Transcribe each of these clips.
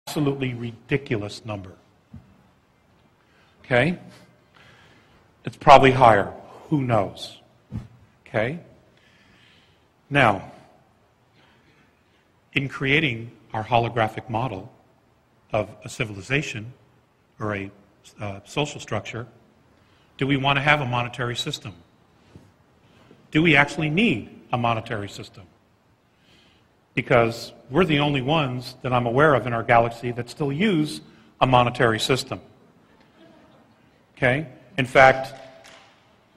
Absolutely ridiculous number. Okay? It's probably higher. Who knows? Okay? Now, in creating our holographic model of a civilization or a social structure, do we want to have a monetary system? Do we actually need a monetary system? Because we're the only ones that I'm aware of in our galaxy that still use a monetary system. Okay? In fact,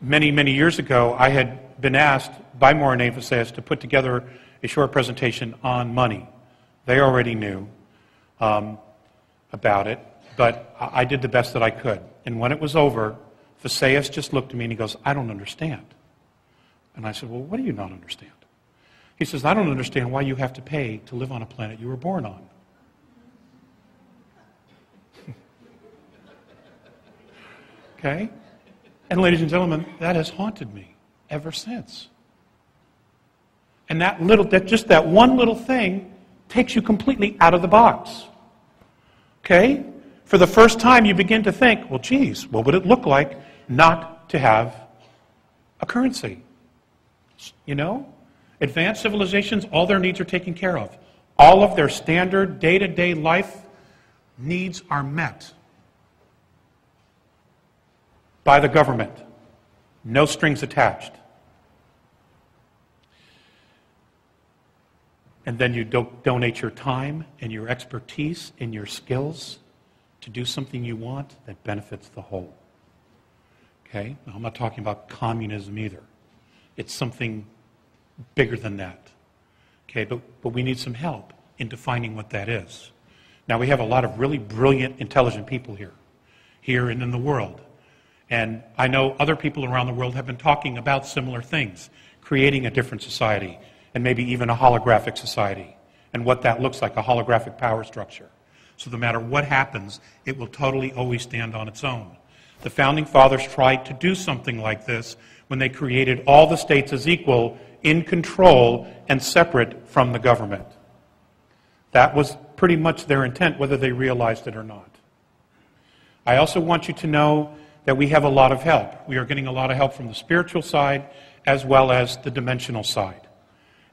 many, many years ago, I had been asked by Morin Emphasis to put together a short presentation on money. They already knew about it, but I did the best that I could. And when it was over, Visayas just looked at me and he goes, "I don't understand." And I said, "Well, what do you not understand?" He says, "I don't understand why you have to pay to live on a planet you were born on." Okay? And ladies and gentlemen, that has haunted me ever since. And just that one little thing takes you completely out of the box. Okay? For the first time, you begin to think, well, geez, what would it look like not to have a currency? You know? Advanced civilizations, all their needs are taken care of. All of their standard day-to-day life needs are met by the government. No strings attached. And then you donate your time and your expertise and your skills to do something you want that benefits the whole. Okay? Now, I'm not talking about communism either. It's something bigger than that. Okay? But we need some help in defining what that is. Now, we have a lot of really brilliant, intelligent people here and in the world. And I know other people around the world have been talking about similar things, creating a different society, and maybe even a holographic society, and what that looks like, a holographic power structure. So no matter what happens, it will totally always stand on its own. The Founding Fathers tried to do something like this when they created all the states as equal, in control, and separate from the government. That was pretty much their intent, whether they realized it or not. I also want you to know that we have a lot of help. We are getting a lot of help from the spiritual side as well as the dimensional side.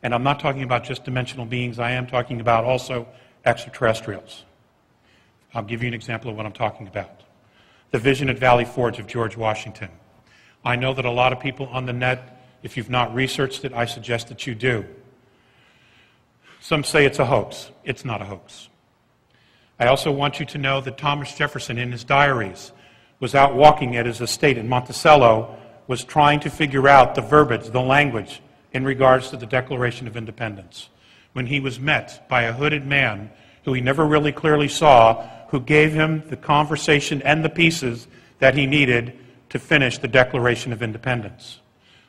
And I'm not talking about just dimensional beings, I am talking about also extraterrestrials. I'll give you an example of what I'm talking about. The vision at Valley Forge of George Washington. I know that a lot of people on the net, if you've not researched it, I suggest that you do. Some say it's a hoax. It's not a hoax. I also want you to know that Thomas Jefferson, in his diaries, was out walking at his estate in Monticello, was trying to figure out the verbiage, the language, in regards to the Declaration of Independence, when he was met by a hooded man who he never really clearly saw, who gave him the conversation and the pieces that he needed to finish the Declaration of Independence.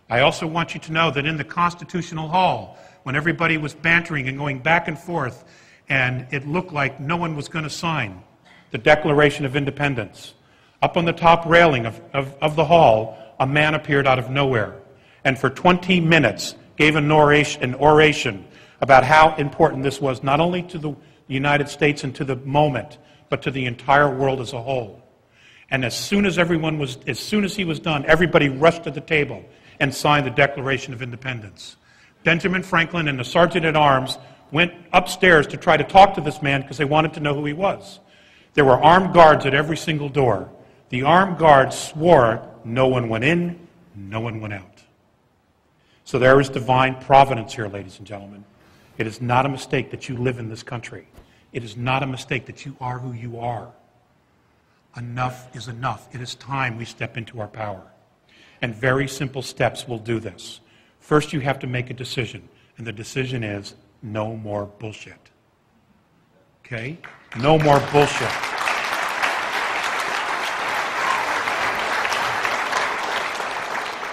I also want you to know that in the Constitutional Hall, when everybody was bantering and going back and forth, and it looked like no one was going to sign the Declaration of Independence, up on the top railing of the hall, a man appeared out of nowhere, and for 20 minutes gave an oration about how important this was, not only to the United States and to the moment, but to the entire world as a whole. And as soon as he was done, everybody rushed to the table and signed the Declaration of Independence. Benjamin Franklin and the Sergeant-at-Arms went upstairs to try to talk to this man because they wanted to know who he was. There were armed guards at every single door. The armed guards swore no one went in, no one went out. So there is divine providence here, ladies and gentlemen. It is not a mistake that you live in this country. It is not a mistake that you are who you are. Enough is enough. It is time we step into our power. And very simple steps will do this. First, you have to make a decision. And the decision is no more bullshit. Okay? No more bullshit.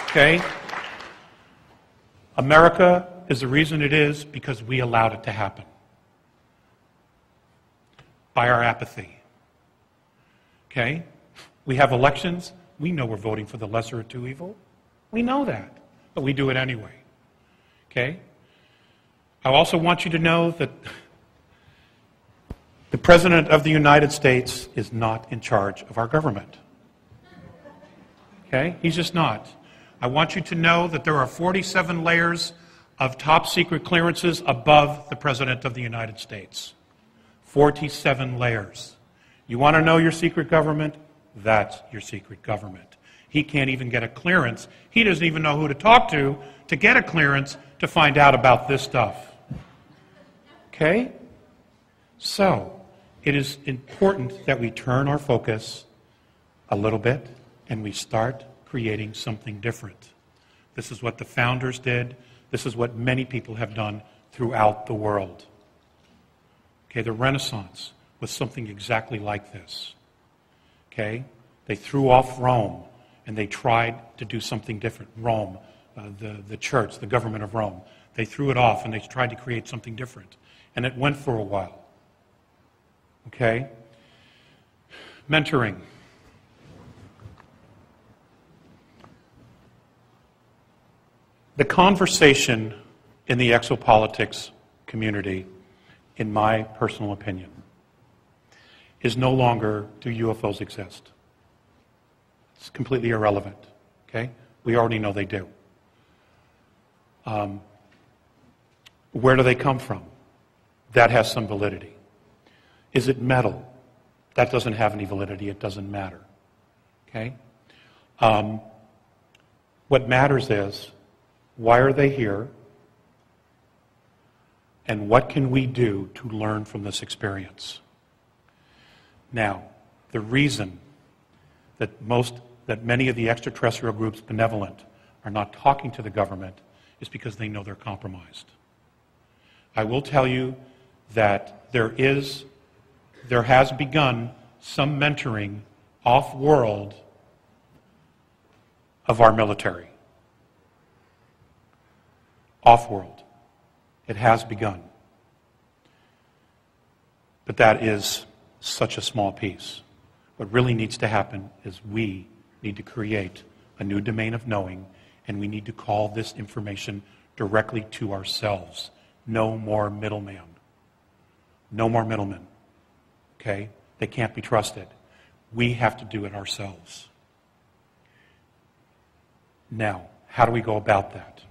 Okay? America is the reason it is because we allowed it to happen. By our apathy. Okay? We have elections. We know we're voting for the lesser of two evils. We know that. But we do it anyway. Okay? I also want you to know that The President of the United States is not in charge of our government. Okay? He's just not. I want you to know that there are 47 layers of top secret clearances above the President of the United States. 47 layers. You want to know your secret government? That's your secret government. He can't even get a clearance. He doesn't even know who to talk to get a clearance to find out about this stuff. Okay? So, it is important that we turn our focus a little bit and we start creating something different. This is what the founders did. This is what many people have done throughout the world. Okay, the Renaissance was something exactly like this. Okay? They threw off Rome and they tried to do something different. Rome, the church, the government of Rome, they threw it off and they tried to create something different. And it went for a while. Okay? Mentoring. The conversation in the exopolitics community, in my personal opinion, is no longer, do UFOs exist? It's completely irrelevant. Okay? We already know they do. Where do they come from? That has some validity. Is it metal? That doesn't have any validity. It doesn't matter. Okay? What matters is, why are they here? And what can we do to learn from this experience? Now, the reason that many of the extraterrestrial groups benevolent are not talking to the government is because they know they're compromised. I will tell you that there has begun some mentoring off-world of our military. Off-world. It has begun. But that is such a small piece. What really needs to happen is we need to create a new domain of knowing, and we need to call this information directly to ourselves. No more middleman. No more middlemen. Okay? They can't be trusted. We have to do it ourselves. Now, how do we go about that?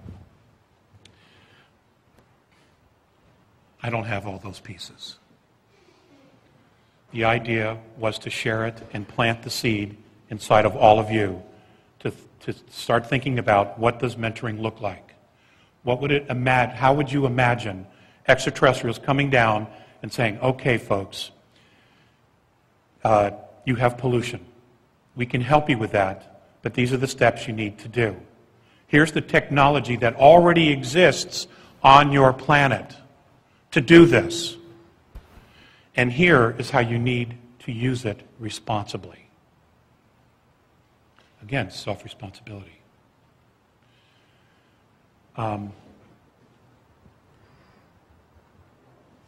I don't have all those pieces. The idea was to share it and plant the seed inside of all of you to start thinking about, what does mentoring look like? How would you imagine extraterrestrials coming down and saying, okay, folks, you have pollution. We can help you with that, but these are the steps you need to do. Here's the technology that already exists on your planet to do this. And here is how you need to use it responsibly. Again, self-responsibility.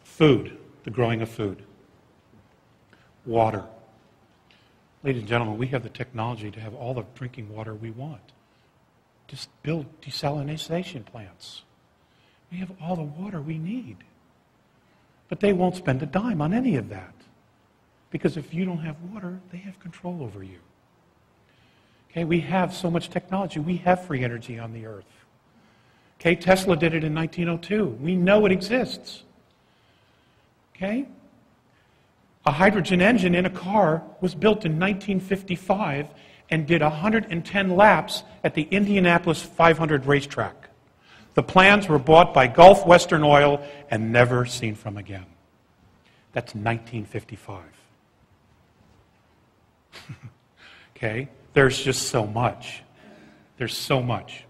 Food, the growing of food. Water. Ladies and gentlemen, we have the technology to have all the drinking water we want. Just build desalination plants. We have all the water we need. But they won't spend a dime on any of that. Because if you don't have water, they have control over you. Okay, we have so much technology. We have free energy on the earth. Okay, Tesla did it in 1902. We know it exists. Okay? A hydrogen engine in a car was built in 1955 and did 110 laps at the Indianapolis 500 racetrack. The plans were bought by Gulf Western Oil and never seen from again. That's 1955. Okay? There's just so much. There's so much.